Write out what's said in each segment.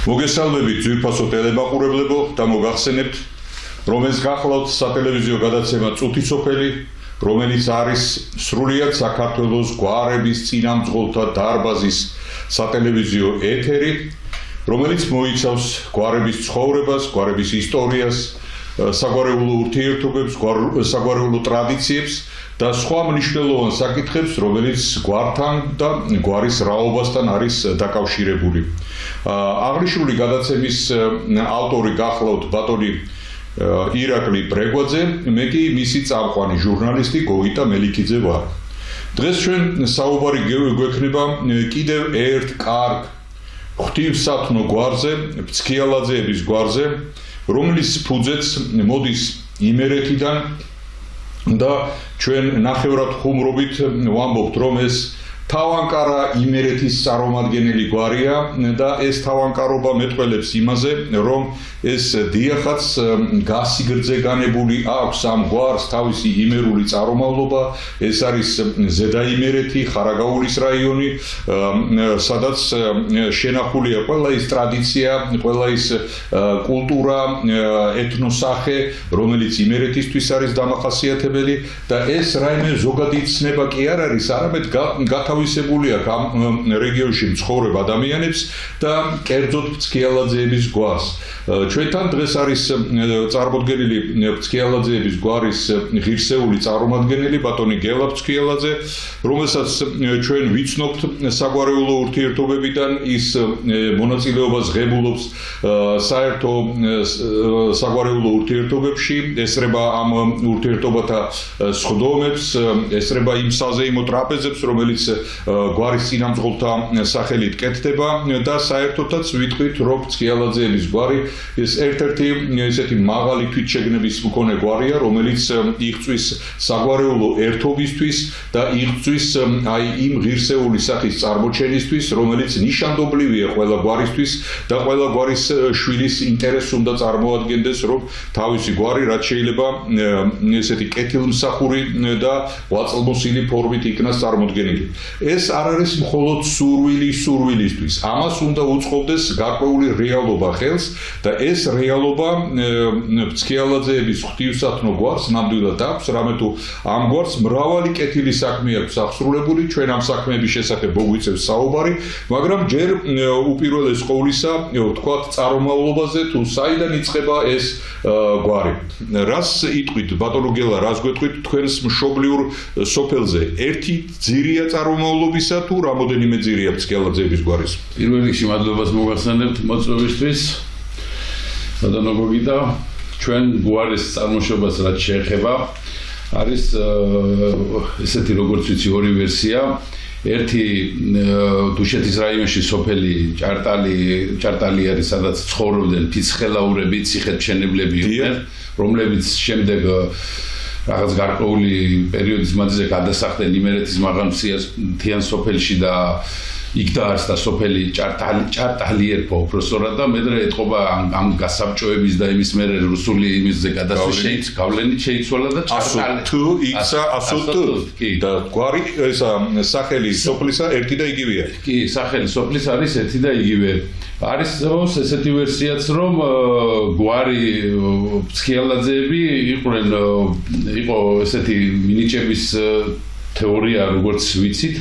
მოგესალმებით ძვირფასო ტელემაყურებლებო და მოგახსენებთ, რომ ეს გახლავთ სატელევიზიო გადაცემა წუთი სოფელი, რომელიც არის სრულიად საქართველოს გვარების წინამძღოლთა დარბაზის სატელევიზიო ეთერი, რომელიც მოიცავს გვარების ცხოვრებას, გვარების ისტორიას, საგვარეულო ურთიერთობებს, საგვარეულო ტრადიციებს და სხვა მნიშვნელოვან საკითხებს, რომელიც გვართან და გვარის რაობასთან არის დაკავშირებული. აღნიშნული გადაცემის ავტორი გახლავთ ბატონი ირაკლი ბრეგვაძე, მე კი მისი წამყვანი ჟურნალისტი გოგიტა მელიქიძე ვარ. დღეს ჩვენ საუბარი გვექნება კიდევ ერთ კარგ ღვთივსათნო გვარზე, ფცქიალაძეების გვარზე, რომლის ფუძეც მოდის იმერეთიდან და ჩვენ ნახევრად ხუმრობით ვამბობთ, რომ ეს თავანკარა იმერეთის წარმომადგენელი გვარია და ეს თავანკარობა მეტყველებს იმაზე, რომ ეს დიახაც გასიგრძე განებული აქვს ამ გვარს თავისი იმერული წარმომავლობა, ეს არის ზედაიმერეთი, ხარაგაულის რაიონი, სადაც შენახულია ყველა ის ტრადიცია, ყველა ის კულტურა, ეთნოსახე, რომელიც იმერეთისთვის არის დამახასიათებელი და ეს რაიმე ზოგადი ცნება კი არ არის, არამედ გათავისებულია ამ რეგიონში მცხოვრებ ადამიანებს და კერძოდ ფცქიალაძეების გვარს. ჩვენთან დღეს არის წარმოდგენილი ფცქიალაძეების გვარის ღირსეული წარმომადგენელი ბატონი გელა ფცქიალაძე, რომელსაც ჩვენ ვიცნობთ საგვარეულო ურთიერთობებიდან, ის მონაწილეობას ღებულობს საერთო საგვარეულო ურთიერთობებში, ესწრება ამ ურთიერთობათა სხდომებს, ესწრება იმ საზეიმო ტრაპეზებს, რომელიც გვარის წინამძღოლთა სახელით კეთდება და საერთოდაც ვიტყვით, რომ ფცქიალაძეების გვარი ეს ერთ-ერთი ესეთი მაღალი თვითშეგნების მქონე გვარია, რომელიც იღწვის საგვარეულო ერთობისთვის და იღწვის აი იმ ღირსეული სახის წარმოჩენისთვის, რომელიც ნიშანდობლივია ყველა გვარისთვის და ყველა გვარის შვილის ინტერესს უნდა წარმოადგენდეს, რომ თავისი გვარი რაც შეიძლება ესეთი კეთილმსახური და ღვაწლმოსილი ფორმით იქნას წარმოდგენილი. ეს არ არის მხოლოდ სურვილისთვის, ამას უნდა უწყობდეს გარკვეული რეალობა ხელს და ეს რეალობა ფცქიალაძეების ღვთივსათნო გვარს ნამდვილად აქვს, რამე თუ ამ გვარს მრავალი კეთილი საქმე აქვს აღსრულებული, ჩვენ ამ საქმეების შესახებ მოგვიწევს საუბარი, მაგრამ ჯერ უპირველეს ყოვლისა ვთქვათ წარმომავლობაზე, თუ საიდან იწყება ეს გვარი. რას იტყვით ბატონო გელა, რას გვეტყვით თქვენს მშობლიურ სოფელზე? ერთი ძირია წარმომავლობისა თუ რამოდენიმე ძირია ფცქიალაძეების გვარის? პირველ რიგში მადლობას მოგახსენებთ მოწვევისთვის. ბატონო გოგიტა, ჩვენ გვარის წარმოშობას რაც შეეხება, არის ესეთი როგორც ვიცი ორი ვერსია. ერთი დუშეთის რაიონში სოფელი ჭარტალი არის, სადაც ცხოვრობდნენ ფიცხელაურები, ციხეთმშენებლები იყვნენ, რომლებიც შემდეგ რაღაც გარკვეული პერიოდის მანძილზე გადასახდნენ იმერეთის მაღალმთიან სოფელში და იქ დაარსდა სოფელი ჭარტალი ერქვა უпроსტորად და მერე ეთყობა ამ გასაბჭოების და იმის მერე რუსული იმისზე გადასვლის გავლენით შეიცვალა და ჭარტალი და გვარი ესა სახელი სოფლისა ერთი და იგივეა. კი, სახელი სოფლის არის ერთი და იგივე. არის ესეთი ვერსიაც, რომ გვარი ფცქიალაძეები იყო ესეთი მინიჭების თეორია, როგორც ვიცით,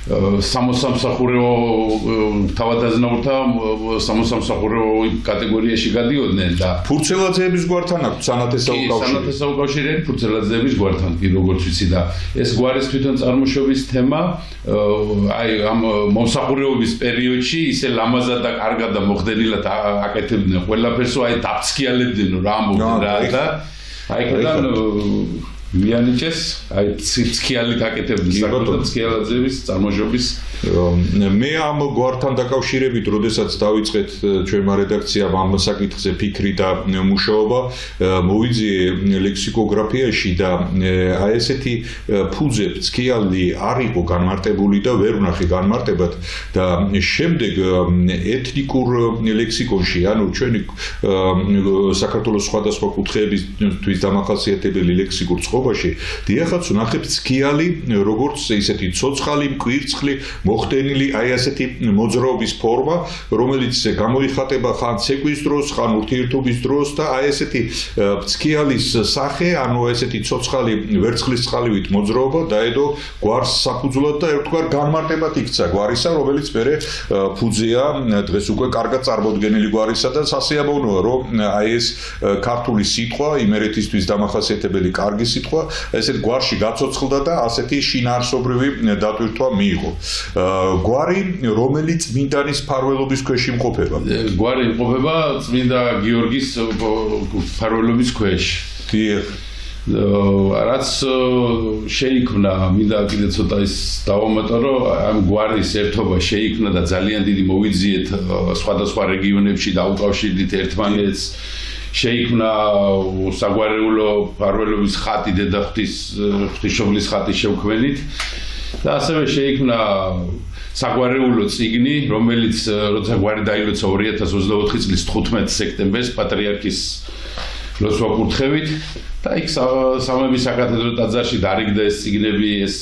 სამოსამსახურეო თავადაზნაურთა სამოსამსახურეო კატეგორიაში გადიოდნენ და ფურცელაძეების გვართან აქვს სანათესაო კავშირი. სანათესაო კავშირი არის ფურცელაძეების გვართან, კი როგორც ვიცი და ეს გვარის თვითონ წარმოშობის თემა აი ამ მომსახურეობის პერიოდში ისე ლამაზად და კარგად და მოხდენილად აკეთებდნენ ყველაფერს, აი დაფცქიალებდნენ რა ამბობდნენ რა და აი კედან მიანიჭეს, აი ფცქიალი გაკეთებდნენ საკუთარ ფცქიალაძეების წარმოშობის. მე ამ გვართან დაკავშირებით, როდესაც დავიწყეთ ჩვენმა რედაქციამ ამ საკითხზე ფიქრი და მუშაობა, მოვიძიე ლექსიკოგრაფიაში და აი ესეთი ფუძე ფცქიალი არ იყო განმარტებული და ვერ ვნახე განმარტებად და შემდეგ ეთნიკურ ლექსიკონში, ანუ ჩვენი საქართველოს სხვადასხვა კუთხეებისთვის დამახასიათებელი ლექსიკურ წყობაში, დიახაც ვნახებ ცქიალი, როგორც ისეთი ცოცხალი, მკვირცხლი, მოხდენილი აი ასეთი მოძრაობის ფორმა, რომელიც გამოიხატება ხან ცეკვის დროს, ხან ურთიერთობის დროს და აი ესეთი ცქიალის სახე, ანუ ესეთი ცოცხალი ვერცხლის წყალივით მოძრაობა დაედო გვარს საფუძვლად და ერთგვარ განმარტებად იქცა გვარისა, რომელიც მერე ფუძეა დღეს უკვე კარგად წარმოდგენილი გვარისა და სასიამოვნოა, რომ აი ეს ქართული სიტყვა, იმერეთისთვის დამახასიათებელი კარგი სიტყვა, ესეთ გვარში გაცოცხლდა და ასეთი შინაარსობრივი დატვირთვა მიიღო. გვარი, რომელიც წმინდანის მფარველობის ქვეშ იმყოფება. გვარი იმყოფება წმინდა გიორგის მფარველობის ქვეშ. რაც შეიქმნა, მინდა კიდე ცოტა ის დავამატო, რომ ამ გვარის ერთობა შეიქმნა და ძალიან დიდი მოვიძიეთ სხვადასხვა რეგიონებში დაუკავშირდით ერთმანეთს. შეიქმნა საგვარეულო მფარველობის ხატი დედახვთის ღვთისმშობლის ხატის შევქმნით და ასევე შეიქმნა საგვარეულო წიგნი, რომელიც როცა გვარი დაილოცა 2024 წლის 15 სექტემბერს პატრიარქის ლოცვა-კურთხევით და იქ სამების საკათედრო ტაძარში დარიგდა ეს წიგნები, ეს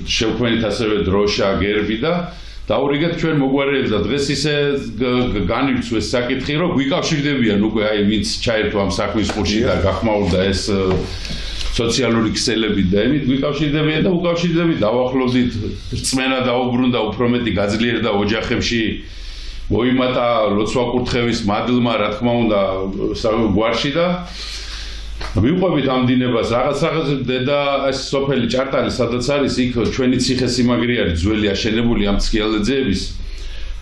შევქმნით ასევე დროშა, გერბი და დაურიგეთ ჩვენ მოგვარეებს და დღეს ისე განივცვეს საკითხი, რომ გვიკავშირდებიან უკვე აი ვინც ჩაერთო ამ საქმის ყურში და გახმაურდა ეს სოციალური ქსელები და ემით გვიკავშირდებიან და უკავშირდებით დავახლოვდით რწმენა დაუბრუნდა უფრო მეტი გაძლიერდა ოჯახებში მოიმატა ლოცვა-კურთხევის მადლმა რა თქმა უნდა გვარში და ვიყვებით ამ დინებას რაღაც დედა ეს სოფელი ჭარტალი სადაც არის იქ ჩვენი ციხე-სიმაგრე არის ძველი აშენებული ამ ცქიალეძეების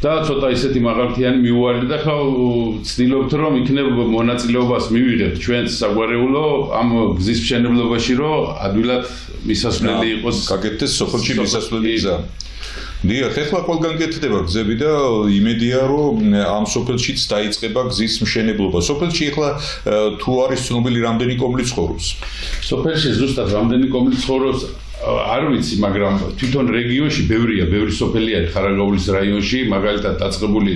და ცოტა ისეთი მაღალმთიანი მიუვარდი და ხა ვცდილობთ რომ იქნებ მონაწილეობას მივიღებთ ჩვენ საგვარეულო ამ გზის მშენებლობაში რომ ადვილად მისასვლელი იყოს გაკეთდეს სოფელში მისასვლელი გზა დიახ, ეხლა ყველგან კეთდება გზები და იმედია რომ ამ სოფელშიც დაიწყება გზის მშენებლობა. სოფელში ეხლა თუ არის ცნობილი რამდენი კომლი ცხოვრობს? სოფელში ზუსტად რამდენი კომლი ცხოვრობს არ ვიცი, მაგრამ თვითონ რეგიონში ბევრია, ბევრი სოფელი არის ხარაგაულის რაიონში, მაგალითად დაწყებული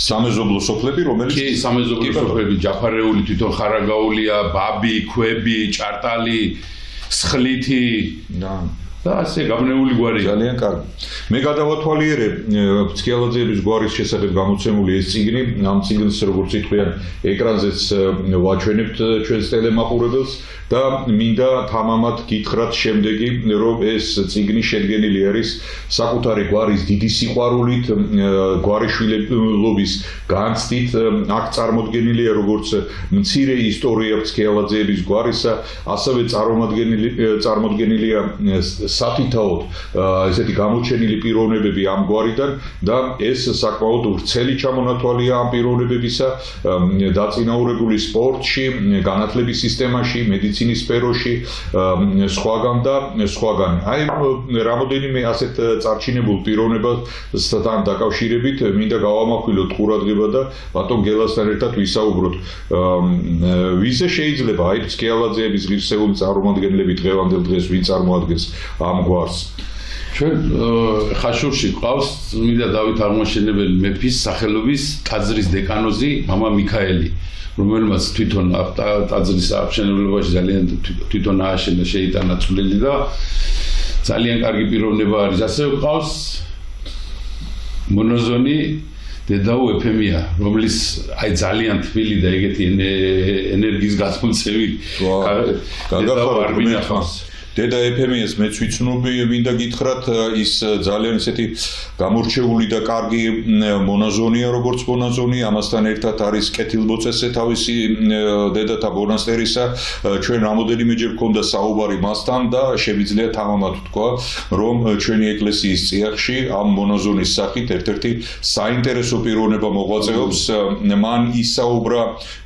სამეზობლო სოფლები, რომელიც კი, სამეზობლო სოფლები, ჯაფარეული თვითონ ხარაგაულია, ბაბი, ქვები, ჭარტალი, სხლითი და ასე გაბნეული გვარი. ძალიან კარგი. მე გადავათვალიერე ცქიალაძეების გვარის შესახებ გამოცემული ეს წიგნი, ამ წიგნს როგორც ითქვიან, ეკრანზეც ვაჩვენებთ ჩვენს ტელემაყურებელს და მინდა თამამად გითხრათ შემდეგი, რომ ეს წიგნი შედგენილი არის საკუთარი გვარის დიდი სიყვარულით, გვარიშვილობის განცდით, აქ წარმოდგენილია როგორც მცირე ისტორია ცქიალაძეების გვარისა, ასევე წარმოდგენილია სათითაოდ ესეთი გამოჩენილი პიროვნებები ამ გვარიდან და ეს საკმაოდ ვრცელი ჩამონათვალია ამ პიროვნებებისა დაწინაურებული სპორტში, განათლების სისტემაში, მედიცინის სფეროში, სხვაგან და სხვაგან. აი რამოდენიმე ასეთ წარჩინებულ პიროვნებასთან დაკავშირებით მინდა გავამახვილოთ ყურადღება და ბატონ გელასთან ერთად ვისაუბროთ. ვიზე შეიძლება აი ცქიალაძეების ღირსეული წარმომადგენლები დღევანდელ დღეს ვინ წარმოადგენს ამ გვარს. ჩვენ ხაშურში ყავს წმინდა დავით აღმაშენებელი მეფის სახელობის ტაძრის დეკანოზი მამა მიქაელი, რომელმაც თვითონ ტაძრის აღმშენებლებაში ძალიან თვითონ ააშენა, შეიტანა წვლილი და ძალიან კარგი პიროვნება არის. ასევე ყავს მონოზონი დედაო ეფემია, რომლის აი ძალიან თბილი და ეგეთი ენერგიის გასმოცემი დედაო არმინა ხავს. დედა ეფემიას მეც ვიცნობი, მინდა გითხრათ, ის ძალიან ისეთი გამორჩეული და კარგი მონაზონია, როგორც მონაზონი, ამასთან ერთად არის კეთილმოწესე თავისი დედათა მონასტერისა. ჩვენ რამოდენიმეჯერ გქონდა საუბარი მასთან და შემიძლია თამამად ვთქვა, რომ ჩვენი ეკლესიის წიაღში ამ მონაზონის სახით ერთ-ერთი საინტერესო პიროვნება მოღვაწეობს. მან ისაუბრა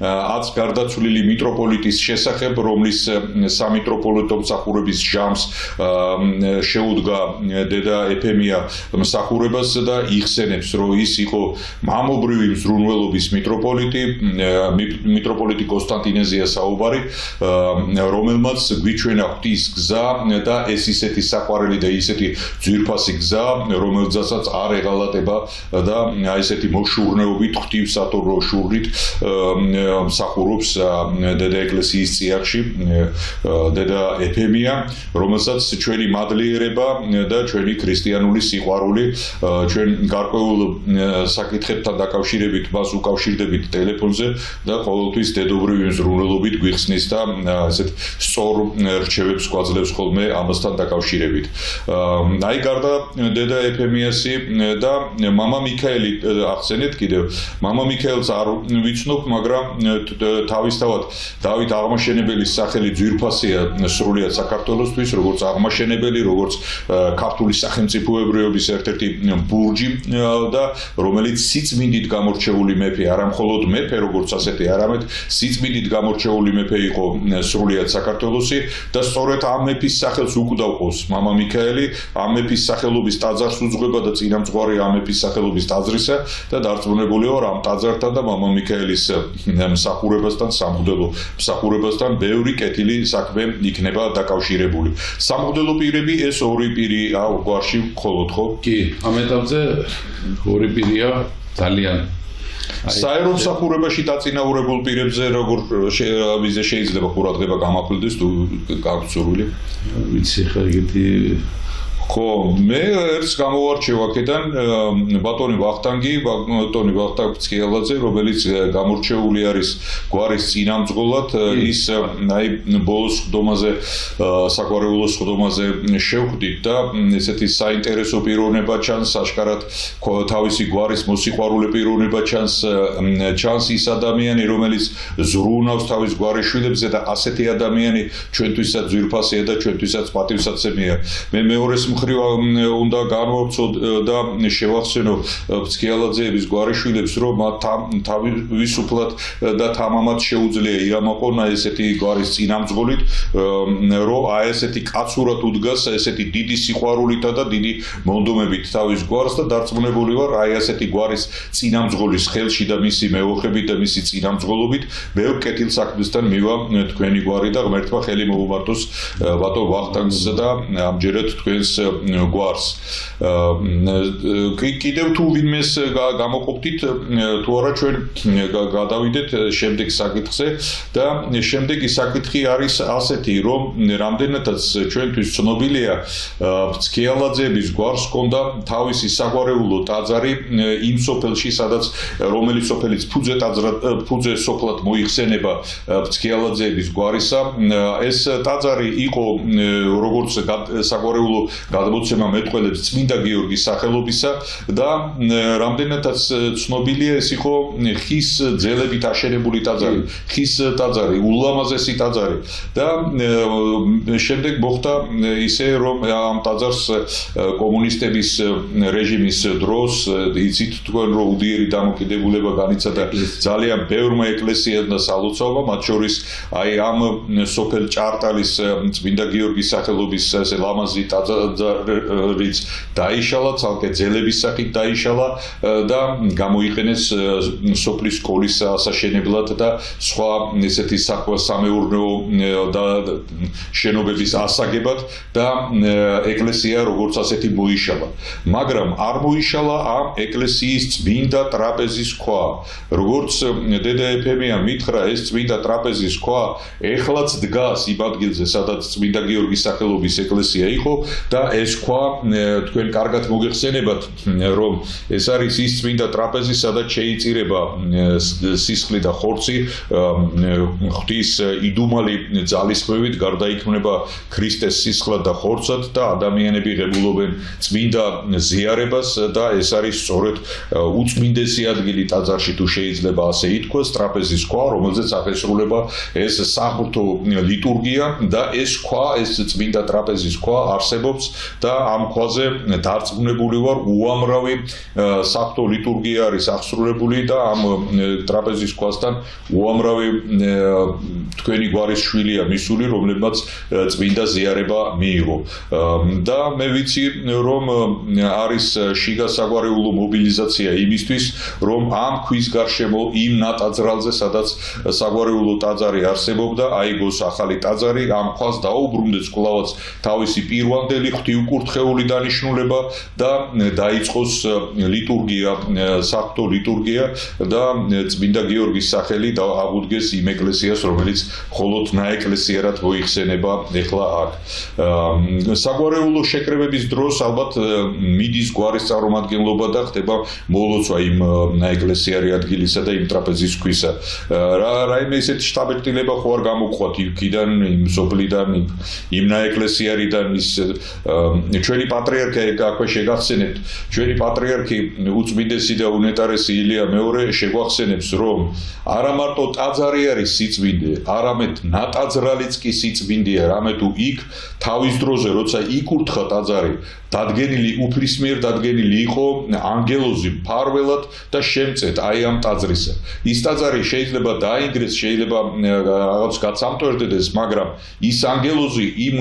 აც გარდაცვლილი მიტროპოლიტის შესახებ, რომლის სამიტროპოლიტო მსახურების რომლის ჟამს შეუდგა დედა ეფემია მსახურებას და იხსენებს, რომ ის იყო მამობრივი მზრუნველობის მიტროპოლიტი კონსტანტინეზია საუბარი, რომელმაც გვიჩვენა ღვთის გზა და ეს ისეთი საყვარელი და ისეთი ძვირფასი გზა, რომელზეც არ ეღალატება და ესეთი მოშურნეობით ღვთივსათორო შურნით მსახურობს დედა ეკლესიის წიაღში, დედა ეფემია, რომელსაც ჩვენი მადლიერება და ჩვენი ქრისტიანული სიყვარული ჩვენ გარკვეულ საკითხებთან დაკავშირებით მას უკავშირდებით ტელეფონზე და ყოველთვის დედობრივი მზრუნველობით გვიხსნის და ესეთ სწორ რჩევებს გვაძლევს ხოლმე ამასთან დაკავშირებით. აი გარდა დედა ეფემიასი და მამა მიქაელი ახსენეთ კიდევ. მამა მიქაელს არ ვიცნობ, მაგრამ თავისთავად დავით აღმაშენებელის სახელი ძვირფასია სრულიად საქართველოსთვის, როგორც აღმაშენებელი, როგორც ქართული სახელმწიფოებრიობის ერთ-ერთი ბურჯი და რომელიც სიწმინდით გამორჩეული მეფე, არა მხოლოდ მეფე როგორც ასეთი, არამედ სიწმინდით გამორჩეული მეფე იყო სრულიად საქართველოსი და სწორედ ამ მეფის სახელს უკვდავყოს მამა მიქაელი, ამ მეფის სახელობის ტაძარს უძღვება და წინამძღვარი ამ მეფის სახელობის ტაძრისა და დარწმუნებული ვარ ამ ტაძართან და მამა მიქაელის მსახურებასთან, სამღვდელო მსახურებასთან ბევრი კეთილი საქმე იქნება დაკავშირებული. სამღვდელო პირები ეს ორი პირი გვარში მხოლოდ ხო? კი, ამ ეტაპზე ორი პირია ძალიან საერო მსახურებაში დაწინაურებულ პირებზე როგორ შეიძლება ყურადღება გამახვილდეს თუ გაქვთ სურვილი? ვიცი ხა იგი ხო, მე ერთს გამოვარჩევ აქედან ბატონი ვახტანგი ფცქიელაძე, რომელიც გამორჩეული არის გვარის წინამძღოლად, ის აი ბოლოს ხდომაზე, საგვარეულო ხდომაზე შევხვდით და ესეთი საინტერესო პიროვნება ჩანს, აშკარად თავისი გვარის მოსიყვარულე პიროვნება ჩანს ის ადამიანი, რომელიც ზრუნავს თავის გვარის შვილებზე და ასეთი ადამიანი ჩვენთვისაც ძვირფასია და ჩვენთვისაც პატივსაცემია. მე მეორეს მხრივ უნდა განვავრცოთ და შევახსენო ფცქიელაძეების გვარიშვილებს, რომ მათ თავისუფლად და თამამად შეუძლია იამაყონ ესეთი გვარის წინამძღოლით, რომ აი ესეთი კაცურად უდგას ესეთი დიდი სიყვარულითა და დიდი მონდომებით თავის გვარს და დარწმუნებული ვარ, აი ესეთი გვარის წინამძღოლის ხელში და მისი მეოხებით და მისი წინამძღოლობით ბევრ კეთილ საქმესთან მივა თქვენი გვარი და ღმერთმა ხელი მოუმართოს ბატონ ვახტანგს და ამჯერად თქვენს გვარს. კიდევ თუ ვინმეს გამოყოფდით, თუ არა ჩვენ გადავიდეთ შემდეგ საკითხზე და შემდეგი საკითხი არის ასეთი, რომ რამდენადაც ჩვენთვის ცნობილია ფცქიელაძეების გვარს ჰქონდა თავისი საგვარეულო ტაძარი იმ სოფელში, სადაც რომელიც სოფელიც ფუძე სოფლად მოიხსენება ფცქიელაძეების გვარისა. ეს ტაძარი იყო როგორც საგვარეულო გადმოცემა მეტყველებს წმინდა გიორგის სახელობისა და რამდენადაც ცნობილია ეს იყო ხის ძელებით აშენებული ტაძარი, ხის ტაძარი, ულამაზესი ტაძარი და შემდეგ მოხდა ისე რომ ამ ტაძარს კომუნისტების რეჟიმის დროს იცით თქვენ რომ უდიერი დამოკიდებულება განიცადა ძალიან ბევრმა ეკლესიამ და სალოცავმა, მათ შორის აი ამ სოფელ ჭარტალის წმინდა გიორგის სახელობის ესე ლამაზი ტაძარიც დაიშალა, ცალკე ძელების სახით დაიშალა და გამოიყენეს სოფლის სკოლის ასაშენებლად და სხვა ესეთი სამეურნეო და შენობების ასაგებად და ეკლესია როგორც ასეთი მოიშალა. მაგრამ არ მოიშალა ამ ეკლესიის წმინდა ტრაპეზის ქვა. როგორც დედა ეფემია მითხრა, ეს წმინდა ტრაპეზის ქვა ეხლაც დგას იმ ადგილზე, სადაც წმინდა გიორგის სახელობის ეკლესია იყო და ეს ქვა თქვენ კარგად მოგეხსენებათ, რომ ეს არის ის წმინდა ტრაპეზი, სადაც შეიწირება სისხლი და ხორცი ღვთის იდუმალი ძალისხმევით გარდაიქმნება ქრისტეს სისხლად და ხორცად და ადამიანები ღებულობენ წმინდა ზიარებას და ეს არის სწორედ უწმინდესი ადგილი ტაძარში, თუ შეიძლება ასე ითქვას, ტრაპეზის ქვა, რომელზეც აღესრულება ეს საღვთო ლიტურგია და ეს ქვა, ეს წმინდა ტრაპეზის ქვა არსებობს და ამ ქვაზე დარწმუნებული ვარ უამრავი საღვთო ლიტურგია არის აღსრულებული და ამ ტრაპეზის ქვასთან უამრავი თქვენი გვარის შვილია მისული, რომლებმაც წმინდა ზიარება მიიღო. და მე ვიცი, რომ არის შიგა საგვარეულო მობილიზაცია იმისთვის, რომ ამ ქვის გარშემო იმ ნატაძრალზე, სადაც საგვარეულო ტაძარი არსებობდა, აიგოს ახალი ტაძარი, ამ ქვას დაუბრუნდეს კვლავაც თავისი პირვანდელი ღვთივკურთხეული დანიშნულება და დაიწყოს ლიტურგია, საღვთო ლიტურგია და წმინდა გიორგის სახელი აღუდგეს იმ ეკლესიას, რომელიც მხოლოდ ნაეკლესიერად მოიხსენება ეხლა აქ. საგვარეულო შეკრებების დროს ალბათ მიდის გვარის წარმომადგენლობა და ხდება მოლოცვა იმ ნაეკლესიარი ადგილისა და იმ ტრაპეზის ქვისა. რაიმე ისეთი შთაბეჭდილება ხო არ გამოგვხვათ იქიდან, იმ სოფლიდან, იმ ნაეკლესიარიდან ის ჩვენი პატრიარქი აქვე შეგახსენებთ, ჩვენი პატრიარქი უწმინდესი და უნეტარესი ილია მეორე შეგვახსენებს, რომ არა მარტო ტაძარი არის სიწმინდე, არამედ ნატაძრალიც კი სიწმინდეა, რამე თუ იქ თავის დროზე, როცა იკურთხა ტაძარი, დადგენილი უფლის მიერ დადგენილი იყო ანგელოზი მფარველად და შემწეთ აი ამ ტაძრისა. ის ტაძარი შეიძლება დაინგრეს, შეიძლება რაღაც გაცამტვერდდეს, მაგრამ ის ანგელოზი იმ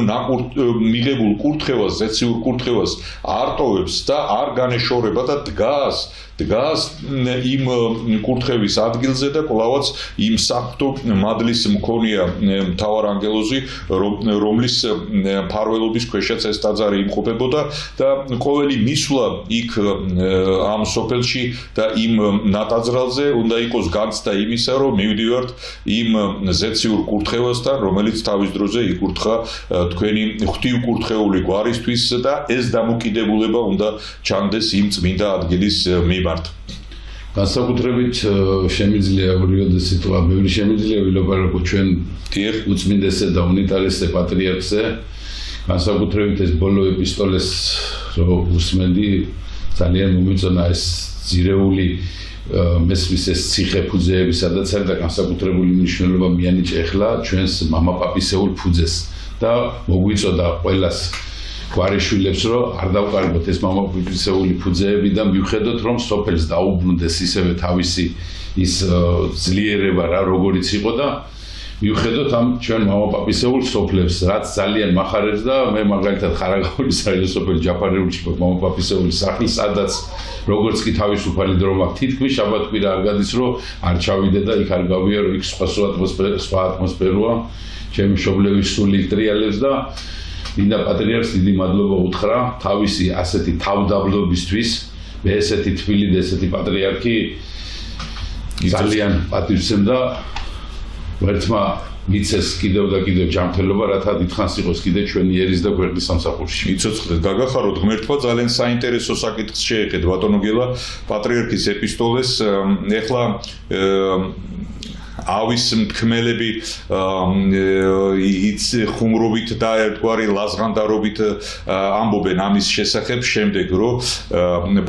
მიღებულ კურთხევას, ზეციურ კურთხევას არ ტოვებს და არ განეშორება და დგას იმ კურთხევის ადგილზე და კვლავაც იმ საღვთო მადლის მქონია მთავარ ანგელოზი, რომლის მფარველობის ქვეშაც ეს ტაძარი იმყოფებოდა და ყოველი მისვლა იქ ამ სოფელში და იმ ნატაძრალზე უნდა იყოს განცდა იმისა, რომ მივდივართ იმ ზეციურ კურთხევასთან, რომელიც თავის დროზე იკურთხა თქვენი ღვთივკურთხეული გვარისთვის და ეს დამოკიდებულება უნდა ჩანდეს იმ წმინდა ადგილის მიმართ. განსაკუთრებით შემიძლია ორივე სიტყვა, ბევრი შემიძლია ვილაპარაკო ჩვენ უწმინდესზე და უნიტარესზე პატრიარქზე. განსაკუთრებით ეს ბოლო ეპისტოლეს რო უსმენდი, ძალიან მომეწონა ეს ძირეული მესმის ეს ციხე ფუძეები, სადაც არის და განსაკუთრებული მნიშვნელობა მიანიჭა ახლა ჩვენს მამაპაპისეულ ფუძეს და მოგვიწოდა ყველას გვარიშვილებს, რომ არ დავკარგოთ ეს მამაპაპისეული ფუძეები და მივხედოთ, რომ სოფელს დაუბრუნდეს ისევე თავისი ის ძლიერება რა როგორიც იყო და მივხედოთ ამ ჩვენ მამაპაპისეულ სოფლებს, რაც ძალიან მახარებს და მე მაგალითად ხარაგაულის საერთო ჯაფარიულში მამაპაპისეული სახლი, სადაც როგორც კი თავისუფალი დრო მაქვს, თითქმის შაბათ-კვირა არ გადის, რომ არ ჩავიდე და იქ არ გავიარო, იქ სხვა ატმოსფეროა, ჩემი მშობლების სული ტრიალებს და მინდა პატრიარქს დიდი მადლობა უთხრა თავისი ასეთი თავდაბლობისთვის, მე ესეთი თბილი და ესეთი პატრიარქი ძალიან პატივცემდა ვერთმა მიცეს კიდევ და კიდევ ჯანმრთელობა, რათა დიდხანს იყოს კიდე ჩვენი ერის და ქვეყნის სამსახურში. იცოცხლეთ, გაგახაროთ ღმერთმა, ძალიან საინტერესო საკითხს შეეხეთ ბატონო გელა პატრიარქის ეპისტოლეს. ეხლა ავის მთქმელები იც ხუმრობით და ერთგვარი ლაზღანდარობით ამბობენ ამის შესახებ, შემდეგ რომ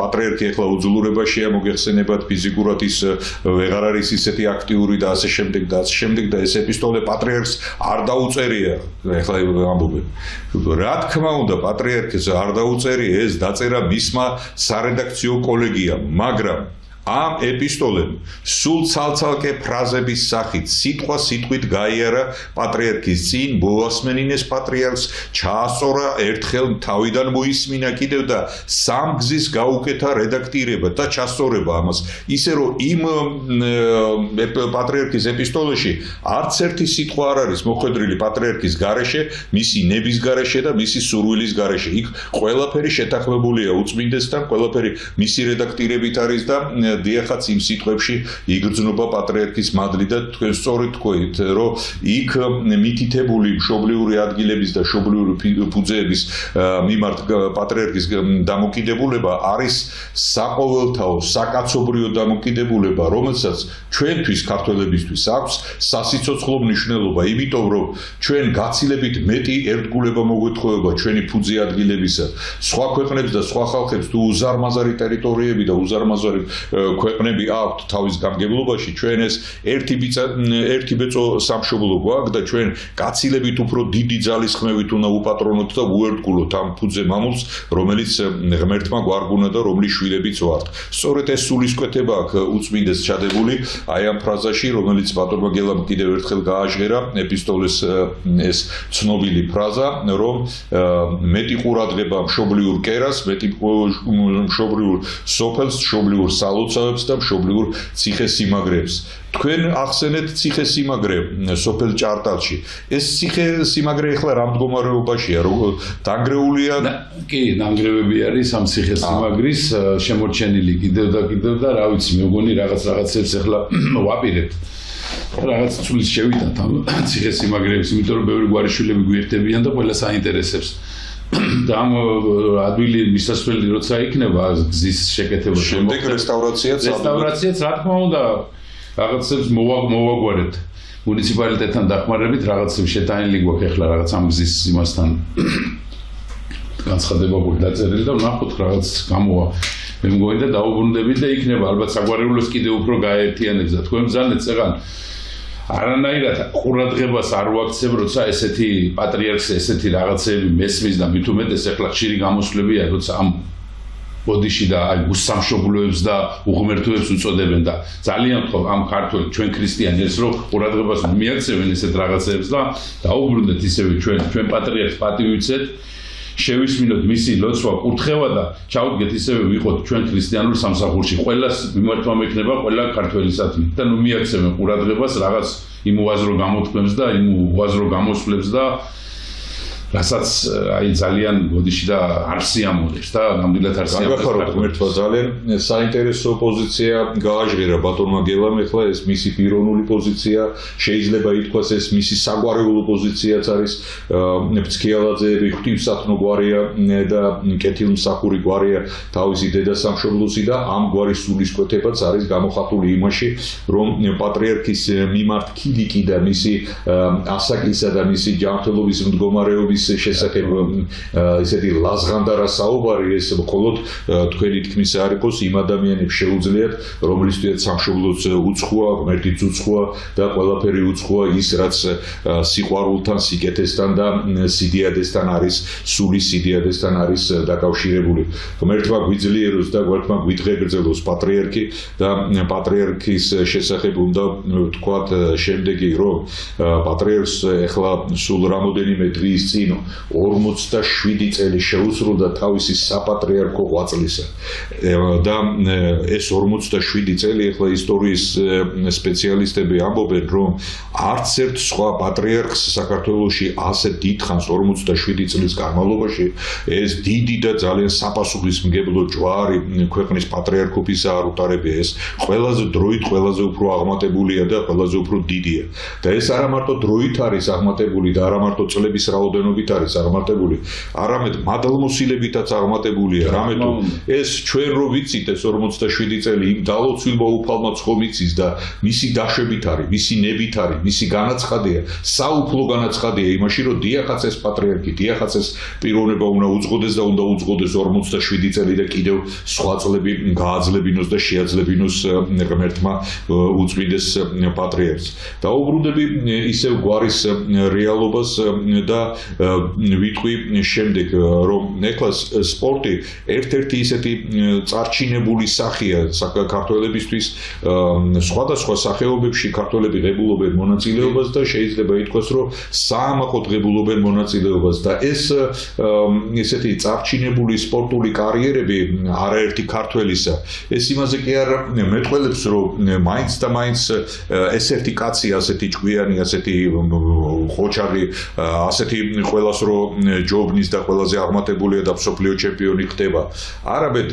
პატრიარქი ახლა უძლურებაშია, მოგეხსენებათ ფიზიკურად ის ვეღარ არის ისეთი აქტიური და ასე შემდეგ და ეს ეპისტოლე პატრიარქს არ დაუწერია, ახლა ამბობენ. რა თქმა უნდა, პატრიარქს არ დაუწერია, ეს დაწერა მისმა სარედაქციო კოლეგიამ, მაგრამ ამ ეპისტოლემ სულ ცალ-ცალკე ფრაზების სახით სიტყვა სიტყვით გაიარა პატრიარქის წინ, მოასმენინეს პატრიარქს, ჩაასწორა ერთხელ თავიდან მოისმინა კიდევ და სამგზის გაუკეთა რედაქტირება და ჩასწორება ამას. ისე რომ იმ პატრიარქის ეპისტოლეში არც ერთი სიტყვა არ არის მოხვედრილი პატრიარქის გარეშე, მისი ნების გარეშე და მისი სურვილის გარეშე. იქ ყველაფერი შეთანხმებულია უწმინდესთან, ყველაფერი მისი რედაქტირებით არის და დიახაც იმ სიტყვებში იგრძნობა პატრიარქის მადლი და თქვენ სწორედ თქვით, რომ იქ მითითებული მშობლიური ადგილების და მშობლიური ფუძეების მიმართ პატრიარქის დამოკიდებულება არის საყოველთაო, საკაცობრიო დამოკიდებულება, რომელსაც ჩვენთვის ქართველებისთვის აქვს სასიცოცხლო მნიშვნელობა, იმიტომ რომ ჩვენ გაცილებით მეტი ერთგულება მოგვეთხოვება ჩვენი ფუძე ადგილებისა, სხვა ქვეყნებს და სხვა ხალხებს თუ უზარმაზარი ტერიტორიები და უზარმაზარი ქვეყნები აქვთ თავის გამგებლობაში, ჩვენ ეს ერთი ბეწო სამშობლო გვაქვს და ჩვენ გაცილებით უფრო დიდი ძალისხმევით უნდა უპატრონოთ და უერთგულოთ ამ ფუძე მამულს, რომელიც ღმერთმა გვარგუნა და რომლის შვილებიც ვართ. სწორედ ეს სულისკვეთება აქვს უწმინდეს ჩადებული აი ამ ფრაზაში, რომელიც ბატონმა გელამ კიდევ ერთხელ გააჟღერა ეპისტოლეს ეს ცნობილი ფრაზა, რომ მეტი ყურადღება მშობლიურ კერას, მეტი მშობლიურ სოფელს, მშობლიურ სალოცავებს და მშობლიურ ციხესიმაგრეებს. თქვენ ახსენეთ ციხესიმაგრე სოფელ ჭარტალში. ეს ციხესიმაგრე ახლა რა მდგომარეობაშია? დანგრეულია? კი, დანგრევები არის ამ ციხესიმაგრის შემორჩენილი კიდევ და რა ვიცი, მე მგონი რაღაცებს ახლა ვაპირებთ. რაღაც წulis შევიდათ ამ ციხესიმაგრეებს, იმიტომ რომ ბევრი გვარი შვილები გვერდებიან და ყველას აინტერესებს. და ამ ადვილი მისასვლელი როცა იქნება გზის შეკეთება შემდეგ რესტავრაციაც რა თქმა უნდა რაღაცებს მოვაგვარებთ მუნიციპალიტეტთან დახმარებით რაღაცებს შეტანილი გვაქვს ახლა რაღაც ამ გზის იმასთან განცხადება გვაქვს დაწერილი და ვნახოთ რაღაც გამოვა მე მგონი და დაუბრუნდებით და იქნება ალბათ საგვარეულოს კიდევ უფრო გააერთიანებს და თქვენ ბრძანეთ წეგან არანაირად ყურადღებას არ ვაქცევ, როცა ესეთი პატრიარქს ესეთი რაღაცები მესმის და მით უმეტეს ახლა ხშირი გამოსვლებია, როცა ამ ბოდიში და აი გუსამშობლოებს და უღმერთოებს უწოდებენ და ძალიან ვთქვი ამ ქართველ ჩვენ ქრისტიანებს რომ ყურადღებას მიაქცევენ ესეთ რაღაცებს და დაუბრუნდეთ ისევე ჩვენ პატრიარქს პატივიცეთ შევისმინოთ მისი ლოცვა კურთხევა და ჩავდგეთ ისევე ვიყოთ ჩვენ ქრისტიანულ სამსახურში ყველას მიმართვა მექნება ყველა ქართველისადმი და ნუ მიაქცევენ ყურადღებას რაღაც იმ უაზრო გამოთქმებს და იმ უაზრო გამოსვლებს და რასაც აი ძალიან გოდიში და არ სიამოვნებს და ნამდვილად არ სიამოვნებს. გაგახაროთ ღმერთმა ძალიან საინტერესო პოზიცია გააჟღერა ბატონმა გელამ, ახლა ეს მისი პიროვნული პოზიცია, შეიძლება ითქვას ეს მისი საგვარეულო პოზიციაც არის, ფცქიალაძეები ღვთივსათნო გვარია და კეთილმსახური გვარია თავისი დედასამშობლოსი და ამ გვარის სულისკვეთებაც არის გამოხატული იმაში, რომ პატრიარქის მიმართ ქილიკი და მისი ასაკისა და მისი ჯანმრთელობის მდგომარეობის შესახებ ისეთი ლაზღანდარა საუბარი ეს მხოლოდ თქვენი თქმის არ იყოს იმ ადამიანებს შეუძლიათ რომლისთვისაც სამშობლოც უცხოა, ღმერთიც უცხოა და ყველაფერი უცხოა ის რაც სიყვარულთან, სიკეთესთან და სიდიადესთან არის, სული სიდიადესთან არის დაკავშირებული. ღმერთმა გვიძლიეროს და ღმერთმა გვითღებრძელოს პატრიარქი და პატრიარქის შესახებ უნდა ვთქვათ შემდეგი რომ პატრიარქს ახლა სულ რამოდენიმე დღის წინ 47 წელი შეუსრულდა თავისი საპატრიარქო ღვაწლისა და ეს 47 წელი ახლა ისტორიის სპეციალისტები ამბობენ რომ არც ერთ სხვა პატრიარქს საქართველოში ასე დიდხანს 47 წლის განმავლობაში ეს დიდი და ძალიან საპასუხისმგებლო ჯვარი ქვეყნის პატრიარქობისა არ უტარებია ეს ყველაზე დროით ყველაზე უფრო აღმატებულია და ყველაზე უფრო დიდია და ეს არა მარტო დროით არის აღმატებული და არა მარტო წლების რაოდენობით არის აღმატებული, არამედ მადლმოსილებითაც აღმატებულია, რამე თუ ეს ჩვენ რო ვიცით ეს 47 წელი იმ დალოცვილმა უფალმა ცხომიცის და მისი დაშვებით არის, მისი ნებით არის, მისი განაცხადია, საუფლო განაცხადია იმაში, რომ დიახაც ეს პატრიარქი, დიახაც ეს პიროვნება უნდა უძღოდეს და უნდა უძღოდეს 47 წელი და კიდევ სხვა წლები გააძლებინოს და შეაძლებინოს ღმერთმა უწმინდეს პატრიარქს. დაუბრუნდები ისევ გვარის რეალობას და ვიტყვი შემდეგ რომ ეხლა სპორტი ერთ-ერთი ისეთი წარჩინებული სახეა საქართველებისთვის სხვადასხვა სახეობებში ქართველები ღებულობენ მონაწილეობას და შეიძლება ითქვას რომ საამაყოდ ღებულობენ მონაწილეობას და ეს ესეთი წარჩინებული სპორტული კარიერები არაერთი ქართველისა ეს იმაზე კი არ მეტყველებს რომ მაინც და მაინც ეს ერთი კაცი ასეთი ჭკვიანი ასეთი ხოჭარი ასეთი ყველას რო ჯობნის და ყველაზე აღმატებულია და მსოფლიო ჩემპიონი ხდება. არამედ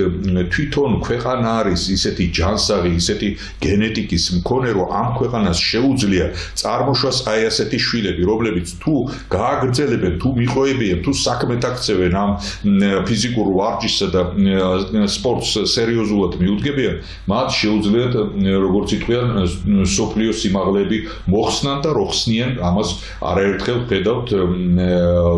თვითონ ქვეყანა არის ისეთი ჯანსაღი, ისეთი გენეტიკის მქონე, რომ ამ ქვეყანას შეუძლია წარმოშვას აი ასეთი შვილები, რომლებიც თუ გააგრძელებენ, თუ მიყოებიან, თუ საქმეთ აქცევენ ამ ფიზიკურ ვარჯიშსა და სპორტს სერიოზულად მიუძგებიან, მათ შეუძლიათ, როგორც იტყვიან, მსოფლიო სიმაღლეები მოხსნან და რო ხსნიან, ამას არაერთხელ ხედავთ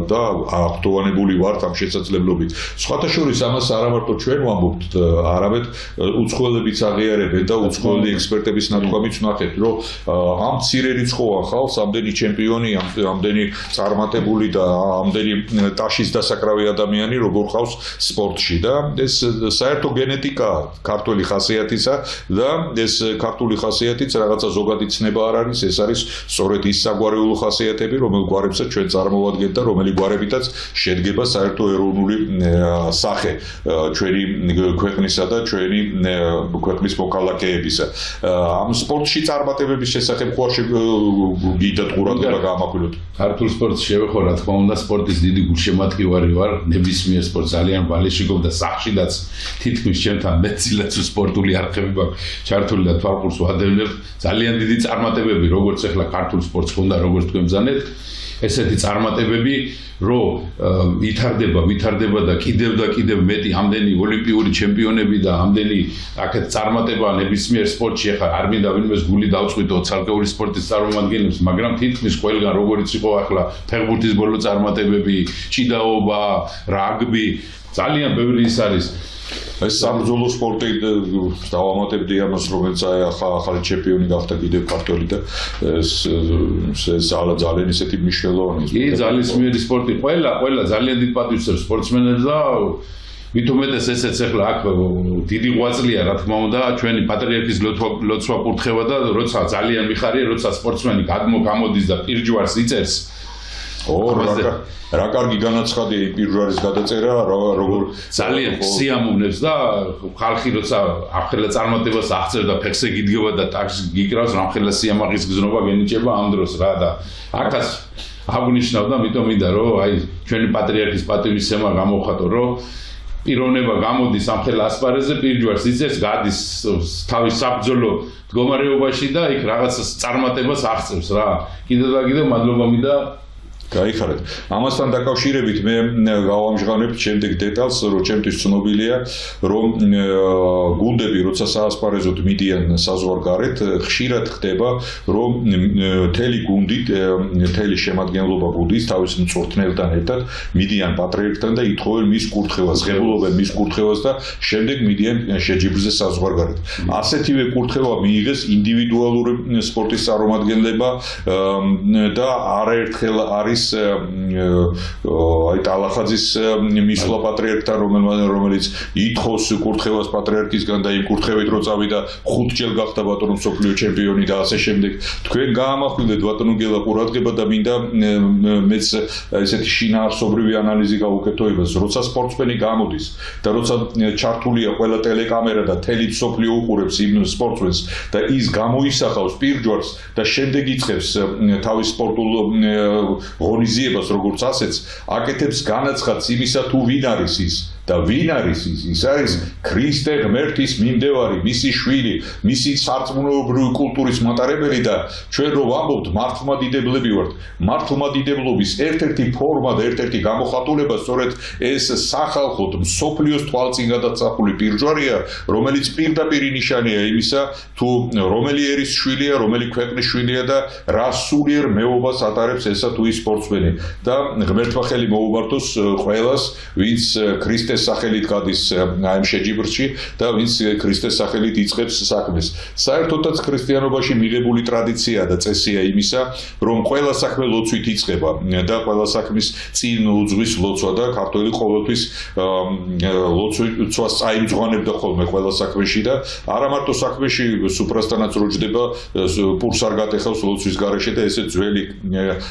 და აქტუალებული ვართ ამ შესაძლებლობით. სხვათა შორის ამას არა მარტო ჩვენ ვამბობთ, არამედ უცხოელებიც აღიარებენ და უცხოელი ექსპერტების ნათქვამიც ვნახეთ, რომ ამ მცირე რიცხოვან ხალხს ამდენი ჩემპიონი, ამდენი წარმატებული და ამდენი ტაშის დასაკრავი ადამიანი როგორ ყავს სპორტში და ეს საერთო გენეტიკა ქართული ხასიათისა და ეს ქართული ხასიათიც რაღაცა ზოგადი ცნება არ არის, ეს არის სწორედ ის საგვარეულო ხასიათები, რომელ გვარებსაც ჩვენ წარმოვადგენთ და რომელი გვარებითაც შედგება საერთო ეროვნული სახე ჩვენი ქვეყნისა და ჩვენი ქვეყნის მოქალაქეებისა. ამ სპორტში წარმატებების შესახებ ხო გიდათ ყურადღება გაამახვილოთ. ქართულ სპორტს შევეხო, რა თქმა უნდა, სპორტის დიდი გულშემატკივარი ვარ, ნებისმიერ სპორტს ძალიან ვალეშიგობ და სახშიდაც თითქმის ჩემთან მეცილაც სპორტული არხები გვაქვს ჩართული და თვალყურს ვადევნებ. ძალიან დიდი წარმატებები, როგორც ახლა ქართულ სპორტს ხონდა, როგორც თქვენ ბრძანეთ, ესეთი წარმატებები, რომ ვითარდება და კიდევ მეტი ამდენი ოლიმპიური ჩემპიონები და ამდენი აქეთ წარმატება ნებისმიერ სპორტში ახლა არ მინდა ვინმეს გული დავწყვიტო ცალკეული სპორტის წარმომადგენლებს, მაგრამ თითქმის ყველგან როგორც იყო ახლა ფეხბურთის ბოლო წარმატებები, ჭიდაობა, რაგბი, ძალიან ბევრი ის არის. ეს საბრძოლო სპორტი დავამატებდი ამას, რომელიც ახალი ჩემპიონი გახდა კიდევ ქართველი და ეს ძალიან ისეთი მნიშვნელოვანი. კი, ძალისმიერი სპორტი. ყველა ძალიან დიდ პატივს სპორტსმენებს და მით უმეტეს ესეც ახლა აქ დიდი ღვაწლია, რა თქმა უნდა, ჩვენი პატრიარქის ლოცვა კურთხევა და როცა ძალიან მიხარია, როცა სპორტსმენი გამოდის და პირჯვარს იწერს. რა კარგი განაცხადია პირჯვარის გადაწერა, როგორ ძალიან სიამოვნებს და ხალხი როცა ახლა წარმატებას აღწევს და ფეხზე გიდგება და ტაქს გიკრავს, რამხელა სიამაღლის გზნობა გენიჭება ამ დროს რა და აქაც აღნიშნავ და მიტომ მინდა რომ აი ჩვენი პატრიარქის პატივისცემა გამოვხატო, რომ პიროვნება გამოდის ამხელა ასპარეზზე, პირჯვარს იწერს, გადის თავის საბრძოლო მდგომარეობაში და იქ რაღაცა წარმატებას აღწევს რა. კიდევ და კიდევ მადლობა მინდა გაიხარეთ. ამასთან დაკავშირებით მე გავამჟღავნებ შემდეგ დეტალს, რომ ჩემთვის ცნობილია, რომ გუნდები როცა საასპარეზოდ მიდიან საზღვარგარეთ, ხშირად ხდება, რომ მთელი გუნდი, მთელი შემადგენლობა გუნდის თავის მწვრთნელთან ერთად მიდიან პატრიარქთან და ითხოვენ მის კურთხევას, ღებულობენ მის კურთხევას და შემდეგ მიდიან შეჯიბრზე საზღვარგარეთ. ასეთივე კურთხევა მიიღეს ინდივიდუალური სპორტის წარმომადგენლებმა და არაერთხელ არის აი ტალახაძის მისვლა პატრიარქთან, რომელიც ითხოვს კურთხევას პატრიარქისგან და იმ კურთხევით რო წავიდა 5 ჯერ გახდა ბატონო მსოფლიო ჩემპიონი და ასე შემდეგ. თქვენ გაამახვილეთ ბატონო გელა ყურადღება და მინდა მეც ესეთი შინაარსობრივი ანალიზი გავუკეთოებას, როცა სპორტსმენი გამოდის და როცა ჩართულია ყველა ტელეკამერა და მთელი მსოფლიო უყურებს იმ სპორტსმენს და ის გამოისახავს პირჯვარს და შემდეგ იწყებს თავის სპორტულ ღონისძიებას, როგორც ასეც, აკეთებს განაცხადს იმისა თუ ვინ არის ის და ვინ არის ის არის ქრისტე ღმერთის მიმდევარი, მისი შვილი, მისი სარწმუნოებრივი კულტურის მატარებელი და ჩვენ რო ვამბობთ მართლმადიდებლები ვართ, მართლმადიდებლობის ერთ-ერთი ფორმა და ერთ-ერთი გამოხატულება სწორედ ეს სახალხოდ მსოფლიოს თვალწინ გადაწაფული პირჯვარია, რომელიც პირდაპირ ნიშანია იმისა, თუ რომელი ერის შვილია, რომელი ქვეყნის შვილია და რა სულიერ მეობას ატარებს ესა თუ ის სპორტსმენი და ღმერთმა ხელი მოუბართოს ყველას, ვინც ქრისტეს სახელით გადის ამ შეჯიბრში და ვინც ქრისტეს სახელით იწყებს საქმეს. საერთოდაც ქრისტიანობაში მიღებული ტრადიცია და წესია იმისა, რომ ყველა საქმე ლოცვით იწყება და ყველა საქმის წინ უძღვის ლოცვა და ქართველი ყოველთვის ლოცვას წაიმძღვანებდა ხოლმე ყველა საქმეში და არა მარტო საქმეში, სუფრასთანაც რო ჯდება, პურს არ გატეხავს ლოცვის გარეშე და ესე ძველი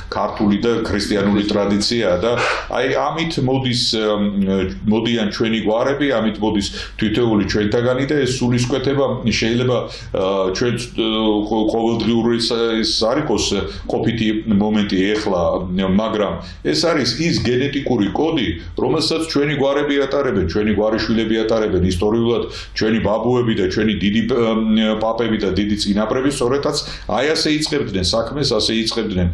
ქართული და ქრისტიანული ტრადიციაა და აი ამით მოდიან ჩვენი გვარები, ამით მოდის თითოეული ჩვენთაგანი და ეს სულისკვეთება შეიძლება ჩვენ ყოველდღიური ის არ იყოს ყოფითი მომენტი ეხლა, მაგრამ ეს არის ის გენეტიკური კოდი, რომელსაც ჩვენი გვარები ატარებენ, ჩვენი გვარიშვილები ატარებენ ისტორიულად, ჩვენი ბაბუები და ჩვენი დიდი პაპები და დიდი წინაპრები სწორედაც აი ასე იწყებდნენ საქმეს, ასე იწყებდნენ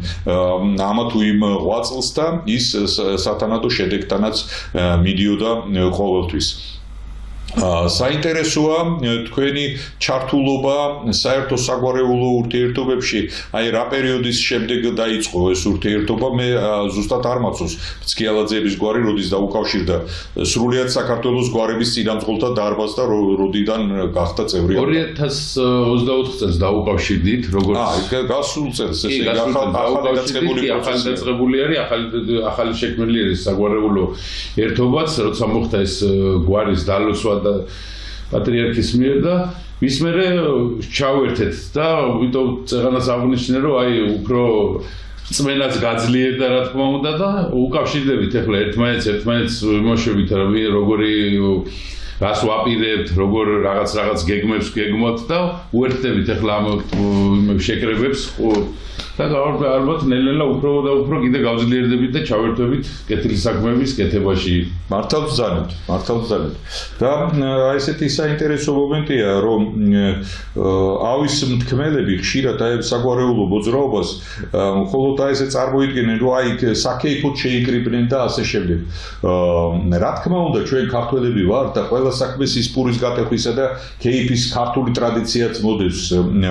ამა თუ იმ ღვაწლს და ის სათანადო შედეგთანაც მიდიოდა ყოველთვის. საინტერესოა თქვენი ჩართულობა საერთო საგვარეულო ურთიერთობებში, აი რა პერიოდის შემდეგ დაიწყო ეს ურთიერთობა, მე ზუსტად არ მახსოვს ფიცქიალაძეების გვარი როდის დაუკავშირდა სრულიად საქართველოს გვარების წინამძღოლთა დარბაზს და როდიდან გახდა წევრი. 2024 წელს დაუკავშირდით, როგორც გასულ წელს ესე ახალი ახალი შექმნილი არის საგვარეულო ერთობაც, როცა მოხდა ეს გვარის დალოცვა და პატრიარქის მიერ და მის მერე ჩავერთეთ და ვიტო წეღანას აღნიშნე რომ აი უფრო წმენაც გაძლიერდა რა თქმა უნდა და უკავშირდებით ახლა ერთმანეთს ვიმოშებით როგორი რას ვაპირებთ, როგორ რაღაც გეგმებს გეგმოთ და უერთდებით ახლა ამ შეკრებებს და ალბათ ნელ-ნელა უფრო კიდე გავძლიერდებით და ჩავერთვებით კეთილი საქმეების კეთებაში. მართალ ვზანებთ. და ესეთი საინტერესო მომენტია, რომ ავის მთქმელები ხშირად აი საგვარეულო მოძრაობას მხოლოდ აი ესე წარმოიდგენენ, რომ აი საქეიფოდ შეიკრიბნენ და ასე შემდეგ. რა თქმა უნდა, ჩვენ ქართველები ვართ და ყველა საქმე სისპურის გატეხვისა და ქეიფის ქართული ტრადიციაც მოდევს,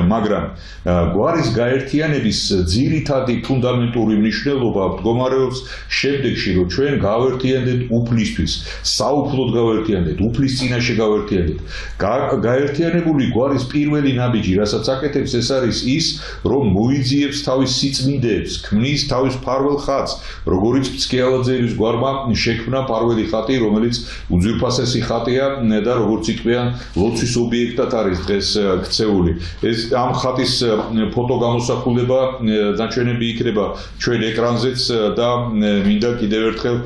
მაგრამ გვარის გაერთიანების ძირითადი ფუნდამენტური მნიშვნელობა მდგომარეობს შემდეგში, რომ ჩვენ გავერთიანდეთ უფლისთვის, საუფლოდ გავერთიანდეთ, უფლის წინაშე გავერთიანდეთ. გაერთიანებული გვარის პირველი ნაბიჯი, რასაც აკეთებს, ეს არის ის, რომ მოიძიებს თავის სიწმინდეებს, ქმნის თავის ფარველ ხატს, როგორიც ფიცქიალაძეების გვარმა შექმნა ფარველი ხატი, რომელიც უძვირფასესი ხატია და როგორც იტყვიან, ლოცვის ობიექტად არის დღეს ქცეული. ეს ამ ხატის ფოტო გამოსახულება დაჩვენები იქნება ჩვენ ეკრანზეც და მინდა კიდევ ერთხელ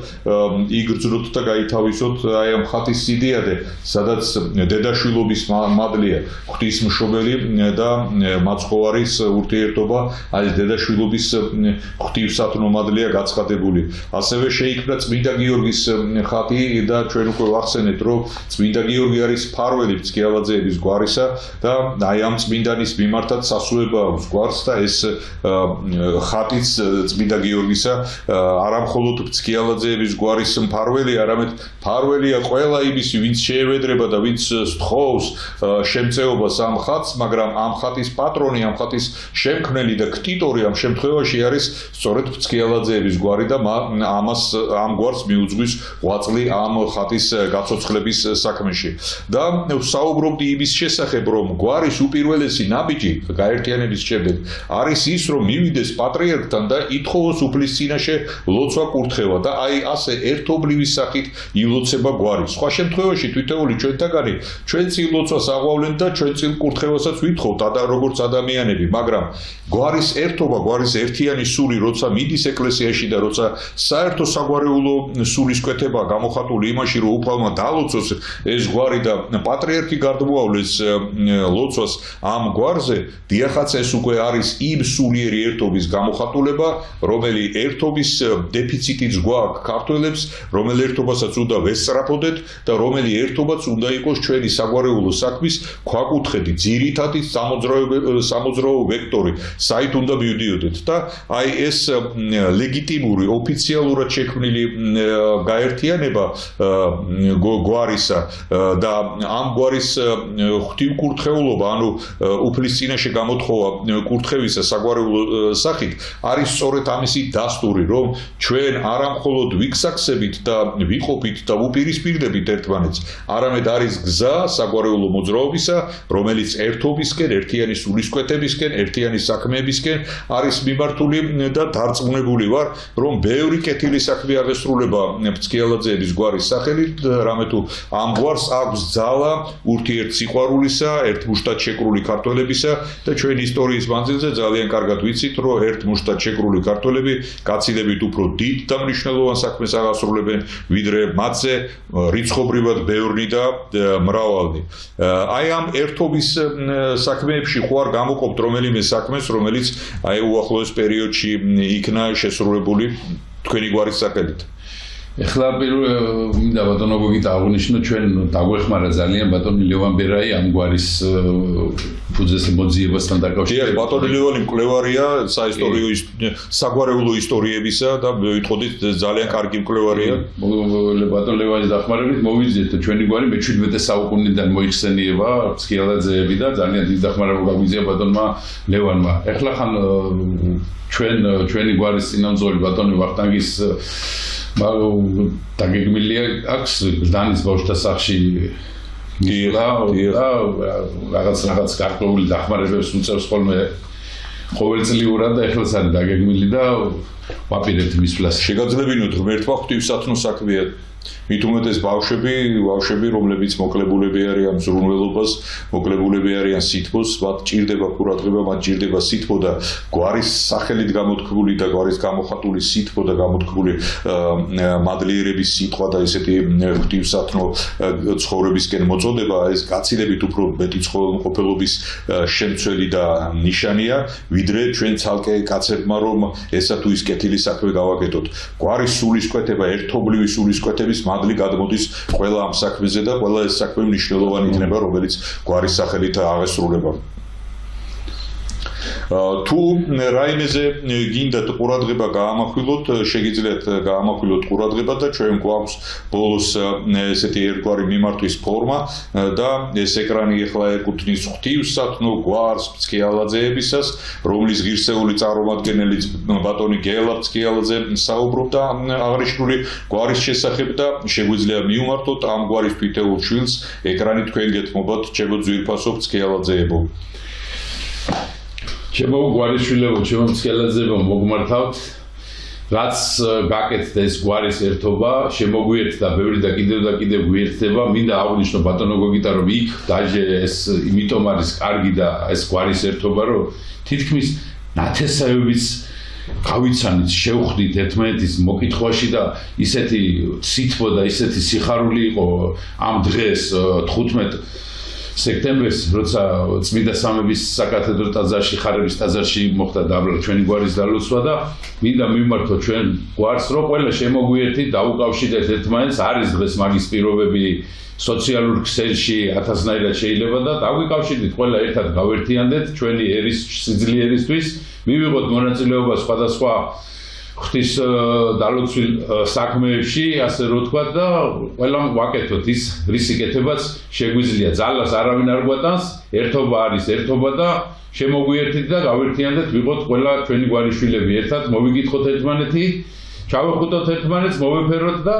იგრძნოთ და გაითავისოთ აი ამ ხატის სიდიადე, სადაც დედაშვილობის მადლია, ღვთისმშობელი და მაცხოვარის ურთიერთობა, აი დედაშვილობის ღვთისმსათნო მადლია გაცხადებული. ასევე შეიქმნა წმინდა გიორგის ხატი და ჩვენ უკვე ვახსენეთ, რომ წმინდა გიორგი არის ფარველი ფიცქიალაძეების გვარისა და აი ამ წმინდანის მიმართაც სასუება აქვს გვარს და ეს ხატიც წმინდა გიორგისა არა მხოლოდ ფიცქიალაძეების გვარის მფარველი, არამედ ფარველია ყველა იმისი, ვინც შეევედრება და ვინც სთხოვს შემწეობას ამ ხატს, მაგრამ ამ ხატის პატრონი, ამ ხატის შემქმნელი და ქტიტორი ამ შემთხვევაში არის სწორედ ფიცქიალაძეების გვარი და ამ გვარს მიუძღვის ღვაწლი ამ ხატის გაცოცხლების საქმეში. და საუბრობდი იმის შესახებ, რომ გვარის უპირველესი ნაბიჯი გაერთიანების შემდეგ არის ის, რომ მივიდეს პატრიარქთან და ითხოვოს უფლის წინაშე ლოცვა კურთხევა და აი ასე ერთობლივი სახით ილოცება გვარი. სხვა შემთხვევაში თითოეული ჩვენთაგანი ჩვენ წინ ლოცვას აღვავლენ და ჩვენ წინ კურთხევასაც ვითხოვთ როგორც ადამიანები, მაგრამ გვარის ერთობა, გვარის ერთიანი სული, როცა მიდის ეკლესიაში და როცა საერთო საგვარეულო სულისკვეთება გამოხატული იმაში, რომ უფალმა დალოცოს ეს გვარი და პატრიარქი გარდმოავლეს ლოცვას ამ გვარზე, დიახაც ეს უკვე არის იმ სულიერი ერთობის გამოხატულება, რომელი ერთობის დეფიციტიც გვაქვს ქართველებს, რომელ ერთობასაც უნდა ვესწრაფოდეთ და რომელი ერთობაც უნდა იყოს ჩვენი საგვარეულო საქმის ქვაკუთხედი, ძირითადი სამოძრაო ვექტორი, საით უნდა მივდიოდეთ და აი ეს ლეგიტიმური, ოფიციალურად შექმნილი გაერთიანება გვარისა და ამ გვარის ღვთივკურთხეულობა, ანუ უფლის წინაშე გამოთხოვა კურთხევისა საგვარეულო სახით არის სწორედ ამისი დასტური, რომ ჩვენ არა მხოლოდ ვიქსაქსებით და ვიყოფით და ვუპირისპირდებით ერთმანეთს, არამედ არის გზა საგვარეულო მოძრაობისა, რომელიც ერთობისკენ, ერთიანი სულისკვეთებისკენ, ერთიანი საქმეებისკენ არის მიმართული და დარწმუნებული ვარ, რომ ბევრი კეთილი საქმე აღესრულება ფიცქიალაძეების გვარის სახელით, რამე თუ ამ გვარს აქვს ძალა ურთიერთსიყვარულისა, ერთმუშტად შეკრული ქართველებისა და ჩვენი ისტორიის მანძილზე ძალიან კარგად ვიცით, რომ ერთმუშტად შეკრული ქართველები გაცილებით უფრო დიდ და მნიშვნელოვან საქმეს აღასრულებენ, ვიდრე მათზე რიცხობრივად ბევრნი და მრავალნი. აი ამ ერთობის საქმეებში ხო არ გამოყოფთ რომელიმე საქმეს, რომელიც აი უახლოეს პერიოდში იქნა შესრულებული თქვენი გვარის სახელით. ეხლა მინდა ბატონო გოგიტა აღნიშნო, ჩვენ დაგვეხმარა ძალიან ბატონი ლევან ბერაი ამ გვარის ფუძეს მოძიებასთან დაკავშირებით. ბატონი ლევანი მკვლევარია საისტორიო საგვარეულო ისტორიებისა და ვიტყოდით ძალიან კარგი მკვლევარია. ბატონ ლევანის დახმარებით მოვიძიეთ ჩვენი გვარი მე-17 საუკუნიდან მოიხსენიება ფსიქიალაძეები და ძალიან დიდი დახმარება გაგვიძლია ბატონმა ლევანმა. ეხლა ხან ჩვენი გვარის წინამძღოლი ბატონი ვახტანგის დაგეგმილია აქვს გზანის ბავშვთა სახლში რაღაც გარკვეული დახმარებებს უწევს ხოლმე ყოველწლიურად და ეხლა არის დაგეგმილი და ვაპირებთ მის ფლას. შეგაძლებინოთ ღმერთმა ღვთივსათნო საქმეა. მით უმეტეს ბავშვები, რომლებიც მოკლებულები არიან ზრუნველობას, მოკლებულები არიან სითბოს, მათ ჭირდება ყურადღება, მათ ჭირდება სითბო და გვარის სახელით გამოთქმული და გვარის გამოხატული სითბო და გამოთქმული მადლიერების სიტყვა და ესეთი ღვთივსათნო ცხოვრებისკენ მოწოდება, ეს გაცილებით უფრო მეტი ცხოვრყოფელობის შემცველი და ნიშანია, ვიდრე ჩვენ ცალკე კაცებმა რომ ესა თუ ის კეთილი საქმე გავაკეთოთ. გვარის სულისკვეთება, ერთობლივი სულისკვეთების მადლი გადმოდის ყველა ამ საქმეზე და ყველა ეს საქმე მნიშვნელოვანი იქნება, რომელიც გვარის სახელით აღესრულება. თუ რაიმეზე გინდათ ყურადღება გაამახვილოთ, შეგიძლიათ გაამახვილოთ ყურადღება და ჩვენ გვაქვს ბოლოს ესეთი ერთგვარი მიმართვის ფორმა და ეს ეკრანი ახლა ეკუთვნის ღვთივსათნო გვარს ფსიქიალაძეებისას, რომლის ღირსეული წარმომადგენელი ბატონი გელა ფსიქიალაძე საუბრობდა აღნიშნული გვარის შესახებ და შეგვიძლია მიუმართოთ ამ გვარის თითოეულ შვილს ეკრანი თქვენ გეთმობათ, ჩემო ძვირფასო ფსიქიალაძეებო. ჩემო გვარიშვილებო, ჩემო ფსიქიალაძეებო, მოგმართავთ, რაც გაკეთდა ეს გვარის ერთობა, შემოგვიერთდა ბევრი და კიდევ გვიერთდება, მინდა აღვნიშნო ბატონო გოგიტა, რომ იქ დაჟე ეს იმიტომ არის კარგი და ეს გვარის ერთობა, რომ თითქმის ნათესავებიც გავიცანით, შევხვდით ერთმანეთის მოკითხვაში და ისეთი სითბო და ისეთი სიხარული იყო ამ დღეს 15 სექტემბერს, როცა წმინდა სამების საკათედრო ტაძარში, ხარების ტაძარში მოხდა ჩვენი გვარის დალოცვა და მინდა მიმართო ჩვენ გვარს, რომ ყველა შემოგვიერთით, დაუკავშირდეთ ერთმანეთს, არის დღეს მაგის პირობები სოციალურ ქსელში 1000-ნაირად შეიძლება და დაგვიკავშირდით, ყველა ერთად გავერთიანდეთ ჩვენი ერის სიძლიერისთვის, მივიღოთ მონაწილეობა სხვადასხვა ღვთის დალოცვილ საქმეებში, ასე რომ თქვა და ყველამ ვაკეთოთ ის, რის იკეთებაც შეგვიძლია. ძალას არავინ არ გვატანს, ერთობა არის ერთობა და შემოგვიერთით და გავერთიანდეთ, ვიყოთ ყველა ჩვენი გვარიშვილები ერთად, მოვიკითხოთ ერთმანეთი, ჩავეხუტოთ ერთმანეთს, მოვეფეროთ და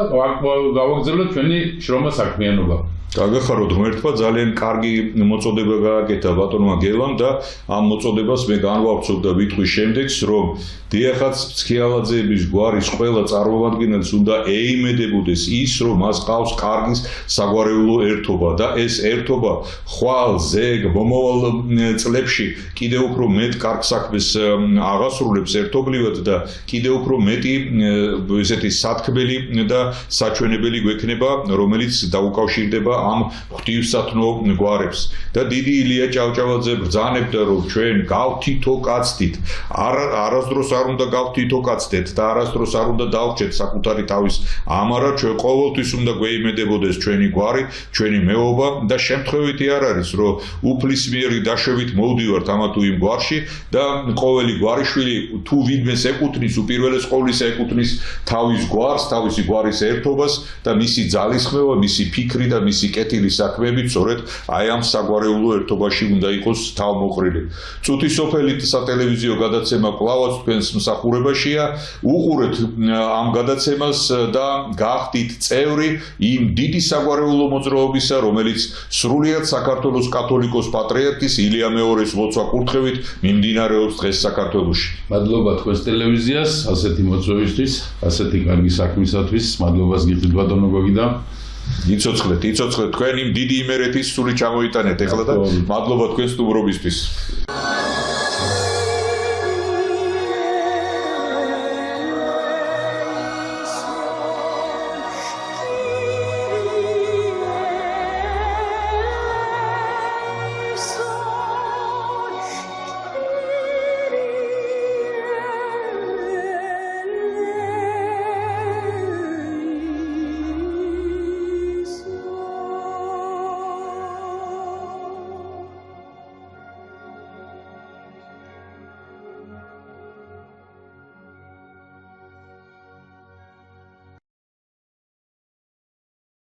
გავაგრძელოთ ჩვენი შრომა საქმიანობა. გაგახაროთ ღმერთმა, ძალიან კარგი მოწოდება გააკეთა ბატონმა გელამ და ამ მოწოდებას მე განვავრცობ და ვიტყვის შემდეგს, რომ დიახაც ფსიქიალაძეების გვარის ყველა წარმომადგენელს უნდა ეიმედებოდეს ის, რომ მას ყავს კარგი საგვარეულო ერთობა და ეს ერთობა ხვალ ზეგ მომავალ წლებში კიდევ უფრო მეტ კარგ საქმეს აღასრულებს ერთობლივად და კიდევ უფრო მეტი ესეთი სათქმელი და საჩვენებელი გვექნება, რომელიც დაუკავშირდება ამ ღვთივსათნო გვარებს და დიდი ილია ჭავჭავაძე ბრძანებდა, რომ ჩვენ გავთითო კაცდით, არასდროს არ უნდა გავთითო კაცდეთ და არასდროს არ უნდა დავჭეთ საკუთარი თავის ამარა, ჩვენ ყოველთვის უნდა გვეიმედებოდეს ჩვენი გვარი, ჩვენი მეობა და შემთხვევითი არ არის, რომ უფლისმიერი დაშვებით მოვდივართ ამა თუ იმ გვარში და ყოველი გვარიშვილი თუ ვინმეს ეკუთვნის, უპირველეს ყოვლისა ეკუთვნის თავის გვარს, თავისი გვარის ერთობას და მისი ძალისხმევა, მისი ფიქრი და მისი კეთილი საქმეები სწორედ აი ამ საგვარეულო ერთობაში უნდა იყოს თავმოყრილი. წუთი სოფელი სატელევიზიო გადაცემა კვლავაც თქვენს მსახურებაშია. უყურეთ ამ გადაცემას და გახდით წევრი იმ დიდი საგვარეულო მოძრაობისა, რომელიც სრულიად საქართველოს კათოლიკოს პატრიარქის ილია მეორის ლოცვა კურთხევით მიმდინარეობს დღეს საქართველოში. მადლობა თქვენს ტელევიზიას ასეთი მოწვევისთვის, ასეთი კარგი საქმისათვის. მადლობას გიხდით ბატონო გოგიდა. იცოცხლეთ თქვენ იმ დიდი იმერეთის სული ჩამოიტანეთ ეხლა და მადლობა თქვენ სტუმრობისთვის.